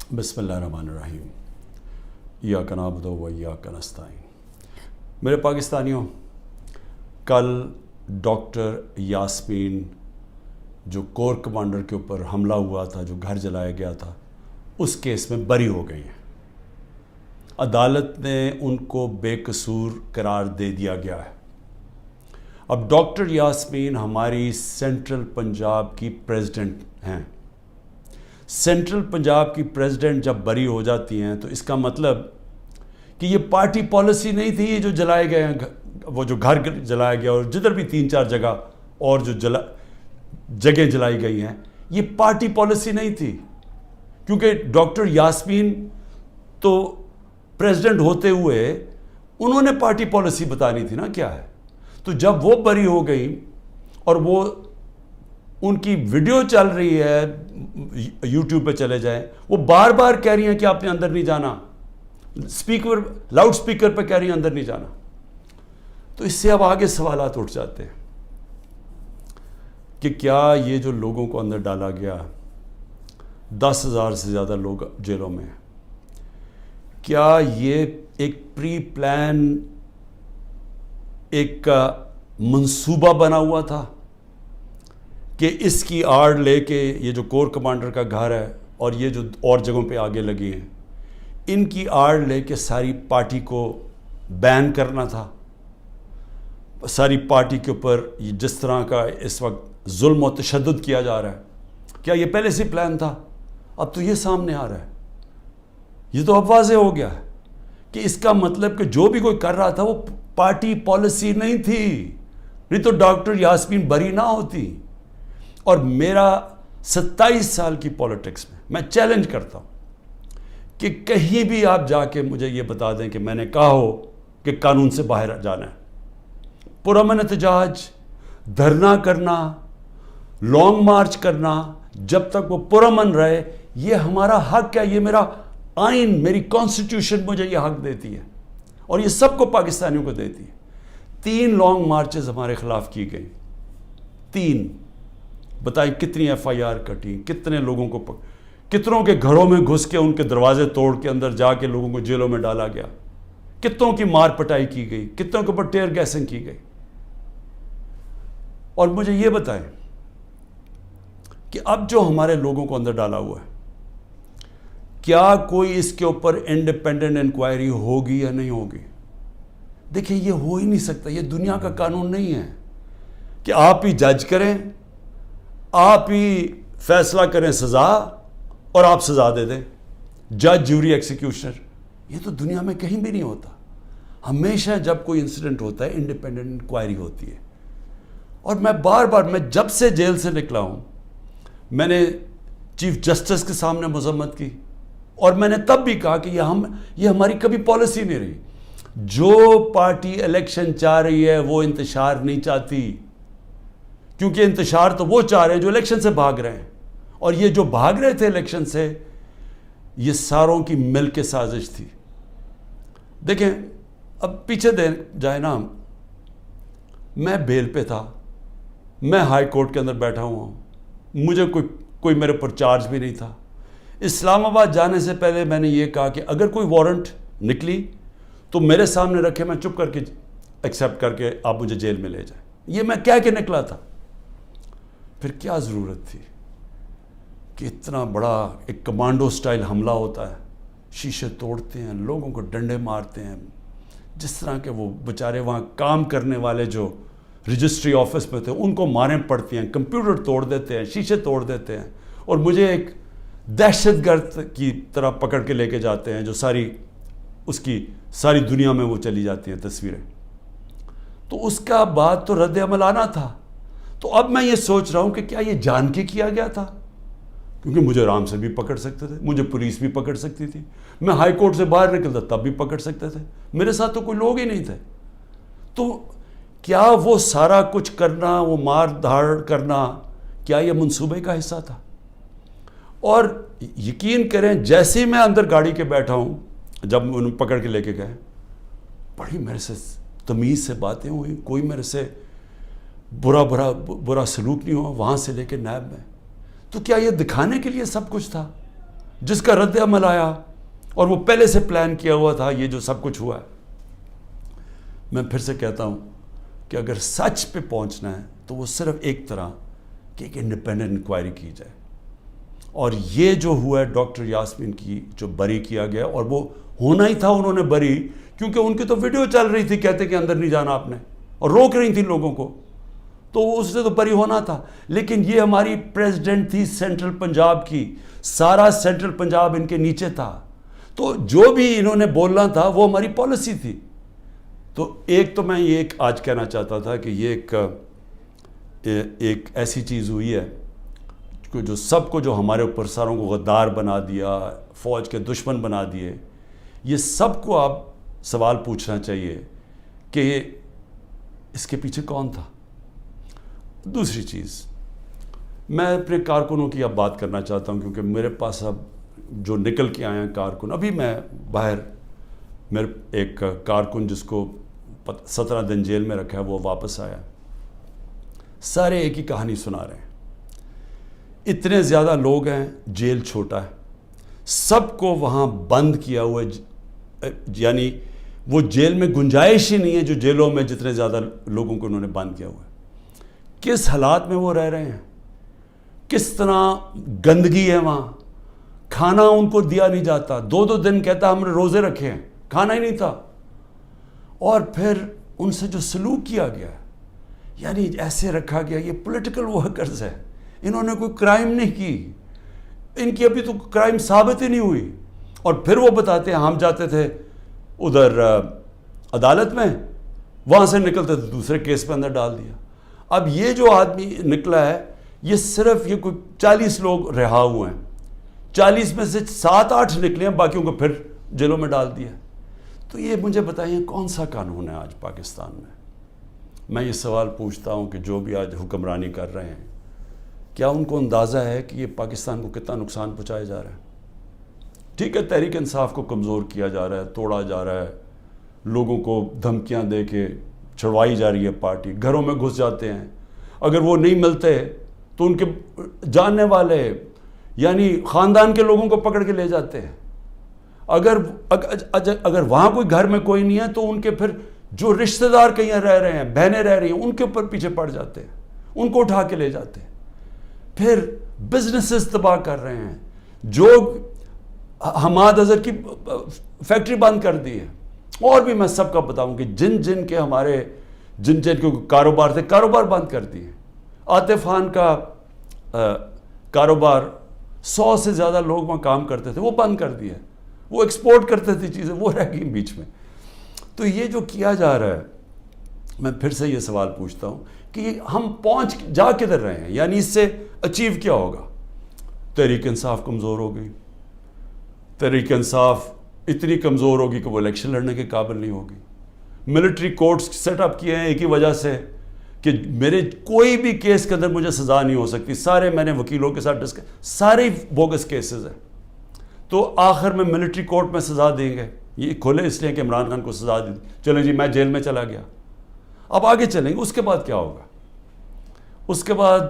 بسم اللہ الرحمن الرحیم ایاک نعبد و ایاک نستعین۔ میرے پاکستانیوں، کل ڈاکٹر یاسمین جو کور کمانڈر کے اوپر حملہ ہوا تھا، جو گھر جلایا گیا تھا، اس کیس میں بری ہو گئی ہیں۔ عدالت نے ان کو بے قصور قرار دے دیا گیا ہے۔ اب ڈاکٹر یاسمین ہماری سینٹرل پنجاب کی پریزیڈنٹ ہیں۔ سینٹرل پنجاب کی پریزیڈنٹ جب بری ہو جاتی ہیں تو اس کا مطلب کہ یہ پارٹی پالیسی نہیں تھی، یہ جو جلائے گئے ہیں، وہ جو گھر جلایا گیا اور جدھر بھی 3-4 جگہ اور جو جگہیں جلائی گئی ہیں، یہ پارٹی پالیسی نہیں تھی، کیونکہ ڈاکٹر یاسمین تو پریزیڈنٹ ہوتے ہوئے انہوں نے پارٹی پالیسی بتانی تھی نا کیا ہے۔ تو جب وہ بری ہو گئی اور وہ ان کی ویڈیو چل رہی ہے، یوٹیوب پہ چلے جائیں، وہ بار بار کہہ رہی ہیں کہ آپ نے اندر نہیں جانا، لاؤڈ سپیکر پہ کہہ رہی ہیں اندر نہیں جانا، تو اس سے اب آگے سوالات اٹھ جاتے ہیں کہ کیا یہ جو لوگوں کو اندر ڈالا گیا، 10,000 سے زیادہ لوگ جیلوں میں ہیں، کیا یہ ایک پری پلان ایک منصوبہ بنا ہوا تھا کہ اس کی آڑ لے کے یہ جو کور کمانڈر کا گھر ہے اور یہ جو اور جگہوں پہ آگے لگی ہیں، ان کی آڑ لے کے ساری پارٹی کو بین کرنا تھا؟ ساری پارٹی کے اوپر جس طرح کا اس وقت ظلم و تشدد کیا جا رہا ہے، کیا یہ پہلے سے پلان تھا؟ اب تو یہ سامنے آ رہا ہے، یہ تو اب واضح ہو گیا ہے کہ اس کا مطلب کہ جو بھی کوئی کر رہا تھا وہ پارٹی پالیسی نہیں تھی، نہیں تو ڈاکٹر یاسمین بری نہ ہوتی۔ اور میرا 27 سال کی پولیٹکس میں چیلنج کرتا ہوں کہ کہیں بھی آپ جا کے مجھے یہ بتا دیں کہ میں نے کہا ہو کہ قانون سے باہر جانا ہے۔ پرامن احتجاج، دھرنا کرنا، لانگ مارچ کرنا، جب تک وہ پرامن رہے، یہ ہمارا حق ہے، یہ میرا آئین، میری کانسٹیٹیوشن مجھے یہ حق دیتی ہے اور یہ سب کو پاکستانیوں کو دیتی ہے۔ 3 لانگ مارچز ہمارے خلاف کی گئی، 3۔ بتائیں کتنی FIR کٹی، کتنے لوگوں کو کتنوں کے گھروں میں گھس کے ان کے دروازے توڑ کے اندر جا کے لوگوں کو جیلوں میں ڈالا گیا، کتنوں کی مار پٹائی کی گئی، کتنوں کے اوپر ٹیئر گیسنگ کی گئی۔ اور مجھے یہ بتائیں کہ اب جو ہمارے لوگوں کو اندر ڈالا ہوا ہے، کیا کوئی اس کے اوپر انڈیپینڈنٹ انکوائری ہوگی یا نہیں ہوگی؟ دیکھیں یہ ہو ہی نہیں سکتا، یہ دنیا کا قانون نہیں ہے کہ آپ ہی جج کریں، آپ ہی فیصلہ کریں سزا اور آپ سزا دے دیں، جج، جیوری، ایکسیکیوشنر۔ یہ تو دنیا میں کہیں بھی نہیں ہوتا۔ ہمیشہ جب کوئی انسیڈنٹ ہوتا ہے انڈیپینڈنٹ انکوائری ہوتی ہے۔ اور میں بار بار، میں جب سے جیل سے نکلا ہوں، میں نے چیف جسٹس کے سامنے مذمت کی اور میں نے تب بھی کہا کہ یہ ہماری کبھی پالیسی نہیں رہی۔ جو پارٹی الیکشن چاہ رہی ہے وہ انتشار نہیں چاہتی، کیونکہ انتشار تو وہ چاہ رہے ہیں جو الیکشن سے بھاگ رہے ہیں، اور یہ جو بھاگ رہے تھے الیکشن سے، یہ ساروں کی مل کے سازش تھی۔ دیکھیں اب پیچھے جائے نا، میں بیل پہ تھا، میں ہائی کورٹ کے اندر بیٹھا ہوا ہوں، مجھے کوئی میرے پر چارج بھی نہیں تھا۔ اسلام آباد جانے سے پہلے میں نے یہ کہا کہ اگر کوئی وارنٹ نکلی تو میرے سامنے رکھے، میں چپ کر کے ایکسیپٹ کر کے آپ مجھے جیل میں لے جائیں۔ یہ میں کہہ کے نکلا تھا۔ پھر کیا ضرورت تھی کہ اتنا بڑا ایک کمانڈو سٹائل حملہ ہوتا ہے، شیشے توڑتے ہیں، لوگوں کو ڈنڈے مارتے ہیں، جس طرح کے وہ بیچارے وہاں کام کرنے والے جو رجسٹری آفس میں تھے ان کو ماریں پڑتی ہیں، کمپیوٹر توڑ دیتے ہیں، شیشے توڑ دیتے ہیں، اور مجھے ایک دہشت گرد کی طرح پکڑ کے لے کے جاتے ہیں، جو اس کی ساری دنیا میں وہ چلی جاتی ہیں تصویریں۔ تو اس کا بعد تو رد عمل آنا تھا۔ تو اب میں یہ سوچ رہا ہوں کہ کیا یہ جان کے کیا گیا تھا؟ کیونکہ مجھے آرام سے بھی پکڑ سکتے تھے، مجھے پولیس بھی پکڑ سکتی تھی، میں ہائی کورٹ سے باہر نکلتا تب بھی پکڑ سکتے تھے، میرے ساتھ تو کوئی لوگ ہی نہیں تھے۔ تو کیا وہ سارا کچھ کرنا، وہ مار دھاڑ کرنا، کیا یہ منصوبے کا حصہ تھا؟ اور یقین کریں، جیسے ہی میں اندر گاڑی کے بیٹھا ہوں، جب انہوں پکڑ کے لے کے گئے، بڑی میرے سے تمیز سے باتیں ہوئی، کوئی میرے سے برا سلوک نہیں ہوا، وہاں سے لے کے نیب میں۔ تو کیا یہ دکھانے کے لیے سب کچھ تھا جس کا رد عمل آیا اور وہ پہلے سے پلان کیا ہوا تھا، یہ جو سب کچھ ہوا ہے. میں پھر سے کہتا ہوں کہ اگر سچ پہ پہنچنا ہے تو وہ صرف ایک طرح کہ ایک انڈیپینڈنٹ انکوائری کی جائے. اور یہ جو ہوا ہے ڈاکٹر یاسمین کی جو بری کیا گیا، اور وہ ہونا ہی تھا انہوں نے بری، کیونکہ ان کی تو ویڈیو چل رہی تھی کہتے کہ اندر نہیں جانا آپ نے، اور روک رہی تھی لوگوں کو، تو اس سے تو بری ہونا تھا. لیکن یہ ہماری پریزیڈنٹ تھی سینٹرل پنجاب کی، سارا سینٹرل پنجاب ان کے نیچے تھا، تو جو بھی انہوں نے بولنا تھا وہ ہماری پالیسی تھی. تو ایک تو میں یہ آج کہنا چاہتا تھا کہ یہ ایک ایسی چیز ہوئی ہے کہ جو سب کو، جو ہمارے اوپر ساروں کو غدار بنا دیا، فوج کے دشمن بنا دیے، یہ سب کو آپ سوال پوچھنا چاہیے کہ اس کے پیچھے کون تھا. دوسری چیز، میں اپنے کارکنوں کی اب بات کرنا چاہتا ہوں، کیونکہ میرے پاس اب جو نکل کے آئے ہیں کارکن، ابھی میں باہر، میرے ایک کارکن جس کو 17 دن جیل میں رکھا ہے وہ واپس آیا. سارے ایک ہی کہانی سنا رہے ہیں. اتنے زیادہ لوگ ہیں، جیل چھوٹا ہے، سب کو وہاں بند کیا ہوا ہے، یعنی وہ جیل میں گنجائش ہی نہیں ہے جو جیلوں میں جتنے زیادہ لوگوں کو انہوں نے بند کیا ہوا ہے. کس حالات میں وہ رہ رہے ہیں، کس طرح گندگی ہے وہاں، کھانا ان کو دیا نہیں جاتا. 2 دن کہتا ہم نے روزے رکھے ہیں، کھانا ہی نہیں تھا. اور پھر ان سے جو سلوک کیا گیا، یعنی ایسے رکھا گیا، یہ پولیٹیکل ورکرز ہے، انہوں نے کوئی کرائم نہیں کی، ان کی ابھی تو کرائم ثابت ہی نہیں ہوئی. اور پھر وہ بتاتے ہیں ہم جاتے تھے ادھر عدالت میں، وہاں سے نکلتے تھے دوسرے کیس پہ اندر ڈال دیا. اب یہ جو آدمی نکلا ہے، یہ صرف یہ کوئی 40 لوگ رہا ہوئے ہیں، 40 میں سے 7-8 نکلے ہیں، باقیوں کو پھر جیلوں میں ڈال دیا. تو یہ مجھے بتائیے کون سا قانون ہے آج پاکستان میں؟ میں یہ سوال پوچھتا ہوں کہ جو بھی آج حکمرانی کر رہے ہیں، کیا ان کو اندازہ ہے کہ یہ پاکستان کو کتنا نقصان پہنچایا جا رہا ہے؟ ٹھیک ہے، تحریک انصاف کو کمزور کیا جا رہا ہے، توڑا جا رہا ہے، لوگوں کو دھمکیاں دے کے چھڑوائی جا رہی ہے پارٹی، گھروں میں گھس جاتے ہیں، اگر وہ نہیں ملتے تو ان کے جاننے والے یعنی خاندان کے لوگوں کو پکڑ کے لے جاتے ہیں. اگر وہاں کوئی گھر میں کوئی نہیں ہے تو ان کے پھر جو رشتہ دار کہیں رہ رہے ہیں، بہنیں رہ رہی ہیں، ان کے اوپر پیچھے پڑ جاتے ہیں، ان کو اٹھا کے لے جاتے ہیں. پھر بزنسز تباہ کر رہے ہیں، جو حماد اظہر کی فیکٹری بند کر دی ہے. اور بھی میں سب کا بتاؤں کہ جن کے ہمارے جن کے کاروبار تھے، کاروبار بند کر دیے. عاطف خان کا کاروبار 100 سے زیادہ لوگ وہاں کام کرتے تھے، وہ بند کر دیا. وہ ایکسپورٹ کرتے تھے چیزیں، وہ رہ گئی بیچ میں. تو یہ جو کیا جا رہا ہے، میں پھر سے یہ سوال پوچھتا ہوں کہ ہم جا کدھر رہے ہیں؟ یعنی اس سے اچیو کیا ہوگا؟ تحریک انصاف کمزور ہو گئی، تحریک انصاف اتنی کمزور ہوگی کہ وہ الیکشن لڑنے کے قابل نہیں ہوگی. ملٹری کورٹس سیٹ اپ کیے ہیں ایک ہی وجہ سے کہ میرے کوئی بھی کیس کے اندر مجھے سزا نہیں ہو سکتی. سارے میں نے وکیلوں کے ساتھ سارے بوگس کیسز ہیں. تو آخر میں ملٹری کورٹ میں سزا دیں گے. یہ کھولے اس لیے کہ عمران خان کو سزا دی، چلیں جی میں جیل میں چلا گیا. اب آگے چلیں گے، اس کے بعد کیا ہوگا؟ اس کے بعد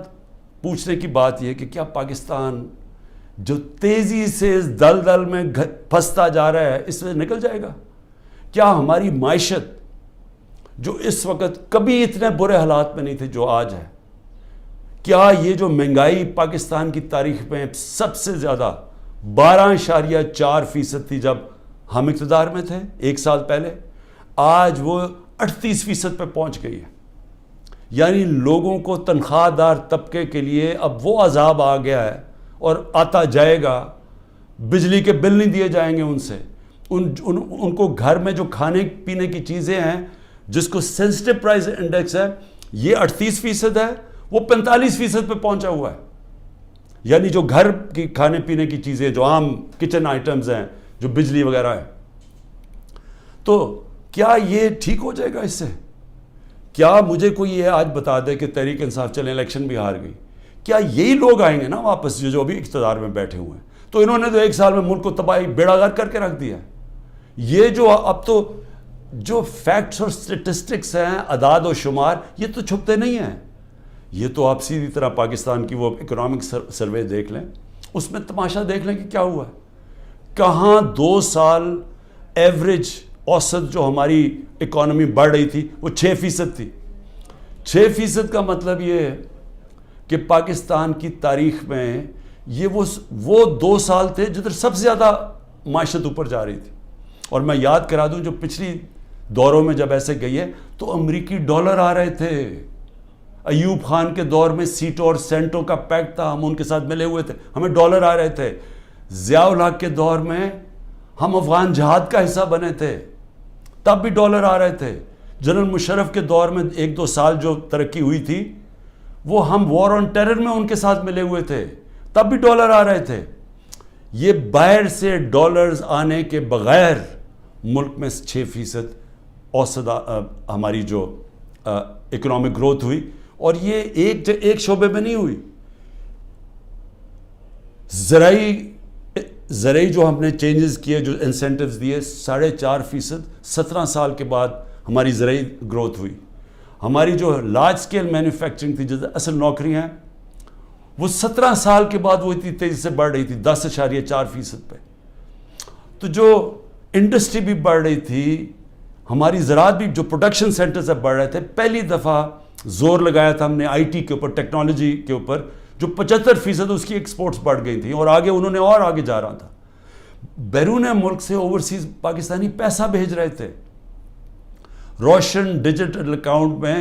پوچھنے کی بات یہ ہے کہ کیا پاکستان جو تیزی سے اس دلدل میں پھنستا جا رہا ہے، اس سے نکل جائے گا؟ کیا ہماری معیشت جو اس وقت کبھی اتنے برے حالات میں نہیں تھے جو آج ہے، کیا یہ جو مہنگائی پاکستان کی تاریخ میں سب سے زیادہ 12.4% تھی جب ہم اقتدار میں تھے 1 سال پہلے، آج وہ 38% پہ پہنچ گئی ہے؟ یعنی لوگوں کو، تنخواہ دار طبقے کے لیے اب وہ عذاب آ گیا ہے اور آتا جائے گا. بجلی کے بل نہیں دیے جائیں گے ان سے، ان کو گھر میں جو کھانے پینے کی چیزیں ہیں جس کو سینسٹیو پرائز انڈیکس ہے، یہ 38% ہے، وہ 45% پہ پہنچا ہوا ہے. یعنی جو گھر کی کھانے پینے کی چیزیں، جو عام کچن آئٹمز ہیں، جو بجلی وغیرہ ہے. تو کیا یہ ٹھیک ہو جائے گا اس سے؟ کیا مجھے کوئی یہ آج بتا دے کہ تحریک انصاف چلیں الیکشن بھی ہار گئی، کیا یہی لوگ آئیں گے نا واپس جو ابھی اقتدار میں بیٹھے ہوئے ہیں؟ تو انہوں نے تو 1 سال میں ملک کو تباہی بیڑا غرق کر کے رکھ دیا. یہ جو اب تو جو فیکٹس اور سٹیٹسٹکس ہیں، اعداد و شمار، یہ تو چھپتے نہیں ہیں. یہ تو آپ سیدھی طرح پاکستان کی وہ اکنامک سروے دیکھ لیں، اس میں تماشا دیکھ لیں کہ کیا ہوا ہے. کہاں 2 سال ایوریج اوسط جو ہماری اکانومی بڑھ رہی تھی وہ 6% تھی. 6% کا مطلب یہ ہے کہ پاکستان کی تاریخ میں یہ وہ 2 سال تھے جدھر سب سے زیادہ معیشت اوپر جا رہی تھی. اور میں یاد کرا دوں جو پچھلی دوروں میں جب ایسے گئی ہے تو امریکی ڈالر آ رہے تھے. ایوب خان کے دور میں سیٹوں اور سینٹوں کا پیکٹ تھا, ہم ان کے ساتھ ملے ہوئے تھے, ہمیں ڈالر آ رہے تھے. ضیاء الحق کے دور میں ہم افغان جہاد کا حصہ بنے تھے, تب بھی ڈالر آ رہے تھے. جنرل مشرف کے دور میں 1-2 سال جو ترقی ہوئی تھی وہ ہم وار آن ٹیرر میں ان کے ساتھ ملے ہوئے تھے, تب بھی ڈالر آ رہے تھے. یہ باہر سے ڈالرز آنے کے بغیر ملک میں 6% اوسط ہماری جو اکنامک گروتھ ہوئی, اور یہ ایک شعبے میں نہیں ہوئی. زرعی جو ہم نے چینجز کیے, جو انسینٹیوز دیے, 4.5%, 17 سال کے بعد ہماری زرعی گروتھ ہوئی. ہماری جو لارج سکیل مینوفیکچرنگ تھی, جو اصل نوکریاں ہیں, وہ 17 سال کے بعد وہ اتنی تیزی سے بڑھ رہی تھی 10.4% پہ. تو جو انڈسٹری بھی بڑھ رہی تھی, ہماری زراعت بھی, جو پروڈکشن سینٹر سے بڑھ رہے تھے, پہلی دفعہ زور لگایا تھا ہم نے آئی ٹی کے اوپر, ٹیکنالوجی کے اوپر, جو 75% اس کی ایکسپورٹس بڑھ گئی تھیں, اور آگے انہوں نے اور آگے جا رہا تھا. بیرون ملک سے اوورسیز پاکستانی پیسہ بھیج رہے تھے. روشن ڈیجیٹل اکاؤنٹ میں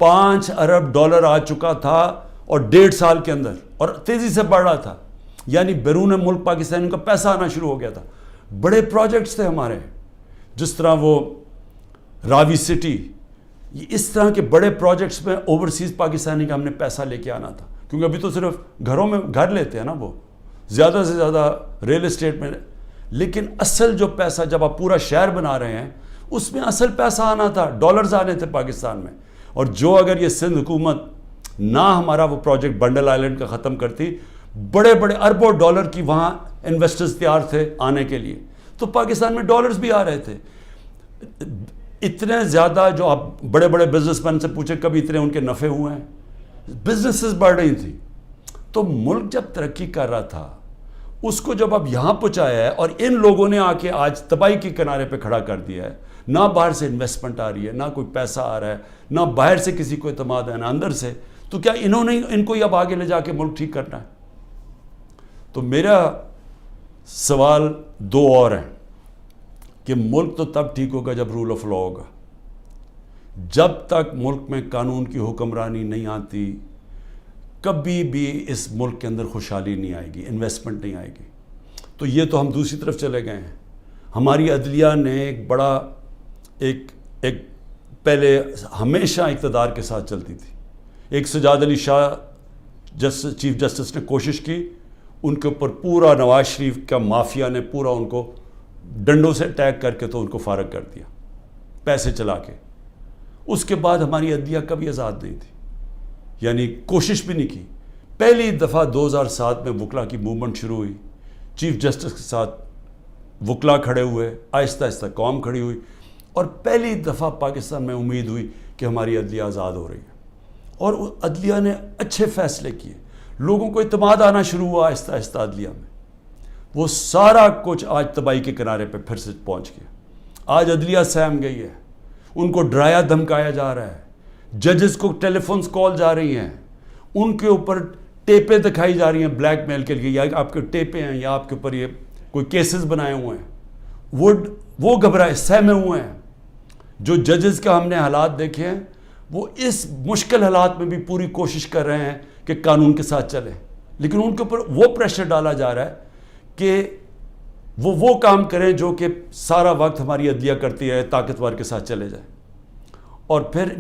$5 ارب آ چکا تھا, اور 1.5 سال کے اندر, اور تیزی سے بڑھ رہا تھا. یعنی بیرون ملک پاکستانیوں کا پیسہ آنا شروع ہو گیا تھا. بڑے پروجیکٹس تھے ہمارے, جس طرح وہ راوی سٹی, اس طرح کے بڑے پروجیکٹس میں اوورسیز پاکستانی کا ہم نے پیسہ لے کے آنا تھا. کیونکہ ابھی تو صرف گھروں میں گھر لیتے ہیں نا, وہ زیادہ سے زیادہ ریل اسٹیٹ میں, لیکن اصل جو پیسہ جب آپ پورا شہر بنا رہے ہیں اس میں اصل پیسہ آنا تھا, ڈالرز آنے تھے پاکستان میں. اور جو اگر یہ سندھ حکومت نہ ہمارا وہ پروجیکٹ بنڈل آئلینڈ کا ختم کرتی, بڑے بڑے اربوں ڈالر کی وہاں انویسٹرز تیار تھے آنے کے لیے, تو پاکستان میں ڈالرز بھی آ رہے تھے. اتنے زیادہ, جو آپ بڑے بڑے بزنس مین سے پوچھیں کبھی اتنے ان کے نفع ہوئے ہیں, بزنسز بڑھ رہی تھیں. تو ملک جب ترقی کر رہا تھا, اس کو جب اب یہاں پہنچایا ہے, اور ان لوگوں نے آ کے آج تباہی کے کنارے پہ کھڑا کر دیا ہے. نہ باہر سے انویسٹمنٹ آ رہی ہے, نہ کوئی پیسہ آ رہا ہے, نہ باہر سے کسی کو اعتماد ہے, نہ اندر سے. تو کیا انہوں نے ان کو اب آگے لے جا کے ملک ٹھیک کرنا ہے؟ تو میرا سوال 2 اور ہیں کہ ملک تو تب ٹھیک ہوگا جب رول آف لا ہوگا. جب تک ملک میں قانون کی حکمرانی نہیں آتی, کبھی بھی اس ملک کے اندر خوشحالی نہیں آئے گی, انویسٹمنٹ نہیں آئے گی. تو یہ تو ہم دوسری طرف چلے گئے ہیں. ہماری عدلیہ نے ایک بڑا ایک پہلے ہمیشہ اقتدار کے ساتھ چلتی تھی. ایک سجاد علی شاہ چیف جسٹس نے کوشش کی, ان کے اوپر پورا نواز شریف کا مافیا نے پورا ان کو ڈنڈوں سے اٹیک کر کے تو ان کو فارغ کر دیا, پیسے چلا کے. اس کے بعد ہماری عدلیہ کبھی آزاد نہیں تھی, یعنی کوشش بھی نہیں کی. پہلی دفعہ 2007 میں وکلا کی موومنٹ شروع ہوئی, چیف جسٹس کے ساتھ وکلا کھڑے ہوئے, آہستہ آہستہ قوم کھڑی ہوئی, اور پہلی دفعہ پاکستان میں امید ہوئی کہ ہماری عدلیہ آزاد ہو رہی ہے. اور عدلیہ نے اچھے فیصلے کیے, لوگوں کو اعتماد آنا شروع ہوا آہستہ آہستہ عدلیہ میں. وہ سارا کچھ آج تباہی کے کنارے پہ پھر سے پہنچ گیا. آج عدلیہ سہم گئی ہے, ان کو ڈرایا دھمکایا جا رہا ہے, ججز کو ٹیلی فونز کال جا رہی ہیں, ان کے اوپر ٹیپیں دکھائی جا رہی ہیں بلیک میل کے لیے, یا آپ کے ٹیپیں ہیں, یا آپ کے اوپر یہ کوئی کیسز بنائے ہوئے ہیں. وہ گھبرائے, سہمے ہوئے ہیں. جو ججز کا ہم نے حالات دیکھے ہیں, وہ اس مشکل حالات میں بھی پوری کوشش کر رہے ہیں کہ قانون کے ساتھ چلیں, لیکن ان کے اوپر وہ پریشر ڈالا جا رہا ہے کہ وہ کام کریں جو کہ سارا وقت ہماری عدلیہ کرتی ہے, طاقتور کے ساتھ چلے جائیں. اور پھر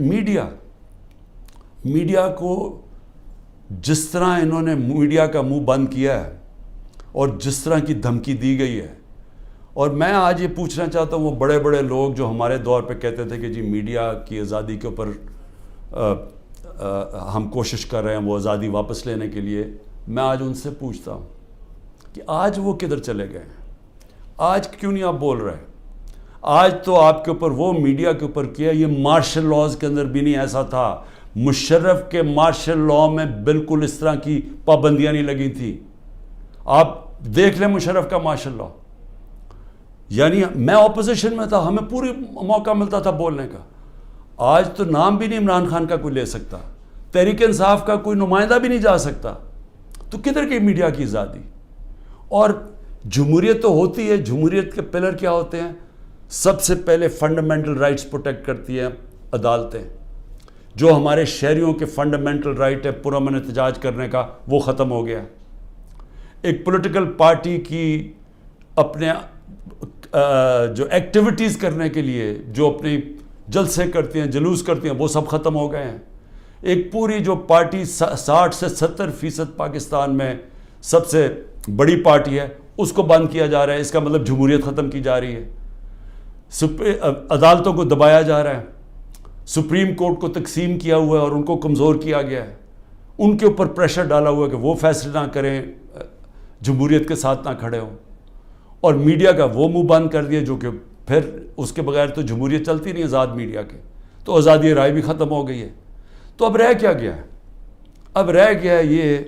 میڈیا کو جس طرح انہوں نے میڈیا کا منہ بند کیا ہے, اور جس طرح کی دھمکی دی گئی ہے. اور میں آج یہ پوچھنا چاہتا ہوں, وہ بڑے بڑے لوگ جو ہمارے دور پہ کہتے تھے کہ جی میڈیا کی آزادی کے اوپر ہم کوشش کر رہے ہیں وہ آزادی واپس لینے کے لیے, میں آج ان سے پوچھتا ہوں کہ آج وہ کدھر چلے گئے ہیں؟ آج کیوں نہیں آپ بول رہے؟ آج تو آپ کے اوپر وہ میڈیا کے اوپر کیا, یہ مارشل لاز کے اندر بھی نہیں ایسا تھا. مشرف کے مارشل لا میں بالکل اس طرح کی پابندیاں نہیں لگی تھی. آپ دیکھ لیں مشرف کا مارشل لا, یعنی میں اپوزیشن میں تھا, ہمیں پوری موقع ملتا تھا بولنے کا. آج تو نام بھی نہیں عمران خان کا کوئی لے سکتا, تحریک انصاف کا کوئی نمائندہ بھی نہیں جا سکتا. تو کدھر کی میڈیا کی آزادی؟ اور جمہوریت تو ہوتی ہے, جمہوریت کے پلر کیا ہوتے ہیں؟ سب سے پہلے فنڈامنٹل رائٹس پروٹیکٹ کرتی ہیں عدالتیں. جو ہمارے شہریوں کے فنڈامنٹل رائٹ ہے پرامن احتجاج کرنے کا, وہ ختم ہو گیا. ایک پولیٹیکل پارٹی کی اپنے جو ایکٹیویٹیز کرنے کے لیے جو اپنی جلسے کرتی ہیں, جلوس کرتی ہیں, وہ سب ختم ہو گئے ہیں. ایک پوری جو پارٹی 60 سے 70% پاکستان میں سب سے بڑی پارٹی ہے, اس کو بند کیا جا رہا ہے. اس کا مطلب جمہوریت ختم کی جا رہی ہے. عدالتوں کو دبایا جا رہا ہے, سپریم کورٹ کو تقسیم کیا ہوا ہے اور ان کو کمزور کیا گیا ہے. ان کے اوپر پریشر ڈالا ہوا ہے کہ وہ فیصلے نہ کریں, جمہوریت کے ساتھ نہ کھڑے ہوں. اور میڈیا کا وہ منہ بند کر دیا, جو کہ پھر اس کے بغیر تو جمہوریت چلتی نہیں آزاد میڈیا کے. تو آزادی رائے بھی ختم ہو گئی ہے. تو اب رہ کیا گیا ہے؟ اب رہ گیا ہے یہ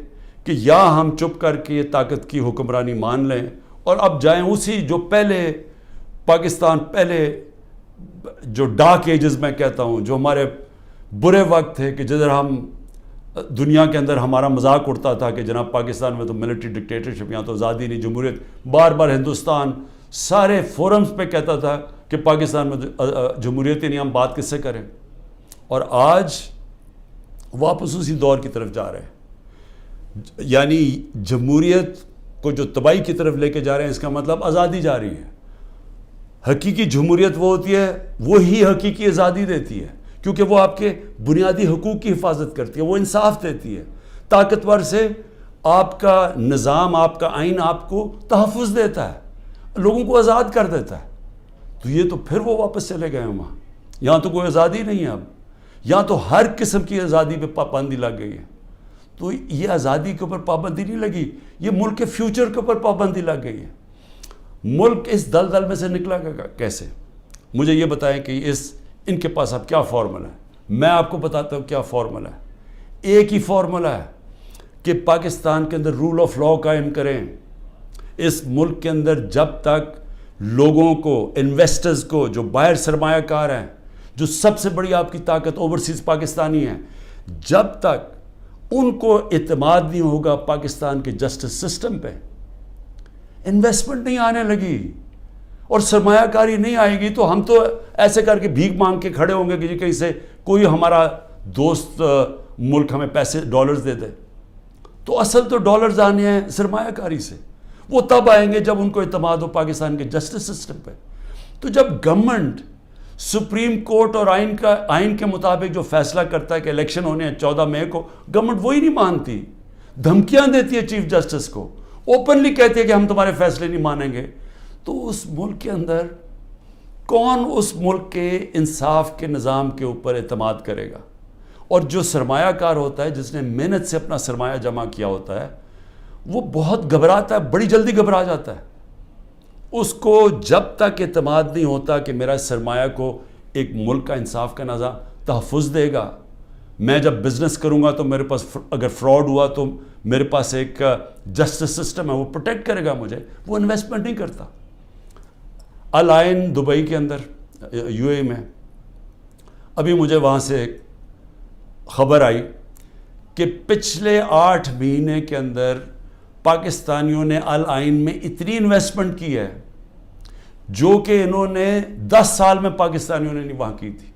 کہ یا ہم چپ کر کے یہ طاقت کی حکمرانی مان لیں اور اب جائیں اسی جو پہلے پاکستان پہلے جو ڈارک ایجز میں کہتا ہوں, جو ہمارے برے وقت تھے کہ جدھر ہم دنیا کے اندر ہمارا مذاق اڑتا تھا کہ جناب پاکستان میں تو ملٹری ڈکٹیٹرشپ, یہاں تو آزادی نہیں, جمہوریت. بار بار ہندوستان سارے فورمز پہ کہتا تھا کہ پاکستان میں جمہوریت ہی نہیں, ہم بات کس سے کریں. اور آج واپس اسی دور کی طرف جا رہے ہیں. یعنی جمہوریت کو جو تباہی کی طرف لے کے جا رہے ہیں, اس کا مطلب آزادی جا رہی ہے. حقیقی جمہوریت وہ ہوتی ہے, وہی حقیقی آزادی دیتی ہے, کیونکہ وہ آپ کے بنیادی حقوق کی حفاظت کرتی ہے, وہ انصاف دیتی ہے. طاقتور سے آپ کا نظام, آپ کا آئین آپ کو تحفظ دیتا ہے, لوگوں کو آزاد کر دیتا ہے. تو یہ تو پھر وہ واپس چلے گئے وہاں. یہاں تو کوئی آزادی نہیں ہے اب. یہاں تو ہر قسم کی آزادی پہ پابندی لگ گئی ہے. تو یہ آزادی کے اوپر پابندی نہیں لگی, یہ ملک کے فیوچر کے اوپر پابندی لگ گئی ہے. ملک اس دلدل میں سے نکلا گا کیسے؟ مجھے یہ بتائیں کہ ان کے پاس اب کیا فارمولا ہے. میں آپ کو بتاتا ہوں کیا فارمولا ہے. ایک ہی فارمولا ہے کہ پاکستان کے اندر رول آف لا قائم کریں. اس ملک کے اندر جب تک لوگوں کو, انویسٹرز کو, جو باہر سرمایہ کار ہیں, جو سب سے بڑی آپ کی طاقت اوورسیز پاکستانی ہیں, جب تک ان کو اعتماد نہیں ہوگا پاکستان کے جسٹس سسٹم پہ, انویسٹمنٹ نہیں آنے لگی اور سرمایہ کاری نہیں آئے گی, تو ہم تو ایسے کر کے بھیک مانگ کے کھڑے ہوں گے کہ جی کہیں سے کوئی ہمارا دوست ملک ہمیں پیسے ڈالرز دے دے. تو اصل تو ڈالرز آنے ہیں سرمایہ کاری سے. وہ تب آئیں گے جب ان کو اعتماد ہو پاکستان کے جسٹس سسٹم پہ. تو جب گورنمنٹ سپریم کورٹ اور آئین کے مطابق جو فیصلہ کرتا ہے کہ الیکشن ہونے ہیں 14 مئی کو, گورنمنٹ وہی نہیں مانتی, دھمکیاں دیتی ہے چیف جسٹس کو, اوپنلی کہتی ہے کہ ہم تمہارے فیصلے نہیں مانیں گے. تو اس ملک کے اندر کون اس ملک کے انصاف کے نظام کے اوپر اعتماد کرے گا؟ اور جو سرمایہ کار ہوتا ہے, جس نے محنت سے اپنا سرمایہ جمع کیا ہوتا ہے, وہ بہت گھبراتا ہے, بڑی جلدی گھبرا جاتا ہے. اس کو جب تک اعتماد نہیں ہوتا کہ میرا سرمایہ کو ایک ملک کا انصاف کا نظام تحفظ دے گا, میں جب بزنس کروں گا تو میرے پاس اگر فراڈ ہوا تو میرے پاس ایک جسٹس سسٹم ہے, وہ پروٹیکٹ کرے گا مجھے, وہ انویسٹمنٹ نہیں کرتا. الائن دبئی کے اندر, یو اے میں, ابھی مجھے وہاں سے ایک خبر آئی کہ پچھلے 8 مہینے کے اندر پاکستانیوں نے الائن میں اتنی انویسٹمنٹ کی ہے جو کہ انہوں نے 10 سال میں پاکستانیوں نے نہیں وہاں کی تھی.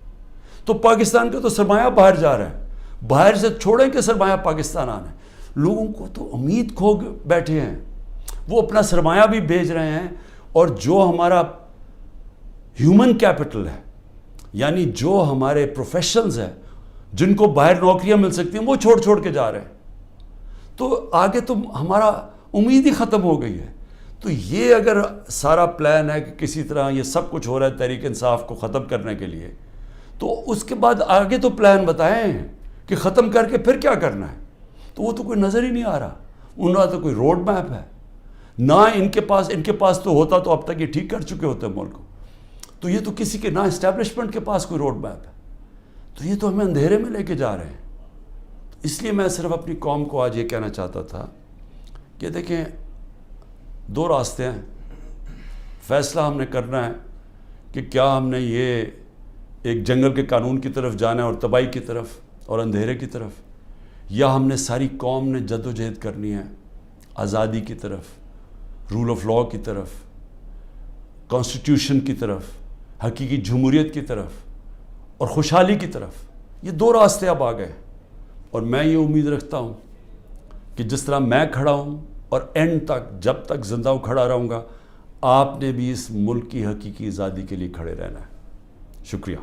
تو پاکستان کا تو سرمایہ باہر جا رہا ہے, باہر سے چھوڑیں کہ سرمایہ پاکستان آنا ہے. لوگوں کو تو امید کھو بیٹھے ہیں, وہ اپنا سرمایہ بھی بھیج رہے ہیں, اور جو ہمارا ہیومن کیپٹل ہے, یعنی جو ہمارے پروفیشنلز ہیں جن کو باہر نوکریاں مل سکتی ہیں, وہ چھوڑ کے جا رہے ہیں. تو آگے تو ہمارا امید ہی ختم ہو گئی ہے. تو یہ اگر سارا پلان ہے کہ کسی طرح یہ سب کچھ ہو رہا ہے تحریک انصاف کو ختم کرنے کے لیے, تو اس کے بعد آگے تو پلان بتائیں کہ ختم کر کے پھر کیا کرنا ہے. تو وہ تو کوئی نظر ہی نہیں آ رہا, ان کا تو کوئی روڈ میپ ہے نہ ان کے پاس تو ہوتا تو اب تک یہ ٹھیک کر چکے ہوتے ملک کو. تو یہ تو کسی کے نہ اسٹیبلشمنٹ کے پاس کوئی روڈ میپ ہے. تو یہ تو ہمیں اندھیرے میں لے کے جا رہے ہیں. اس لیے میں صرف اپنی قوم کو آج یہ کہنا چاہتا تھا کہ دیکھیں 2 راستے ہیں. فیصلہ ہم نے کرنا ہے کہ کیا ہم نے یہ ایک جنگل کے قانون کی طرف جانا ہے اور تباہی کی طرف اور اندھیرے کی طرف، یا ہم نے ساری قوم نے جد و جہد کرنی ہے آزادی کی طرف، رول آف لاء کی طرف، کانسٹیٹیوشن کی طرف، حقیقی جمہوریت کی طرف اور خوشحالی کی طرف۔ یہ دو راستے اب آ گئے، اور میں یہ امید رکھتا ہوں کہ جس طرح میں کھڑا ہوں اور اینڈ تک جب تک زندہ ہوں کھڑا رہوں گا، آپ نے بھی اس ملک کی حقیقی آزادی کے لیے کھڑے رہنا ہے۔ شکریہ۔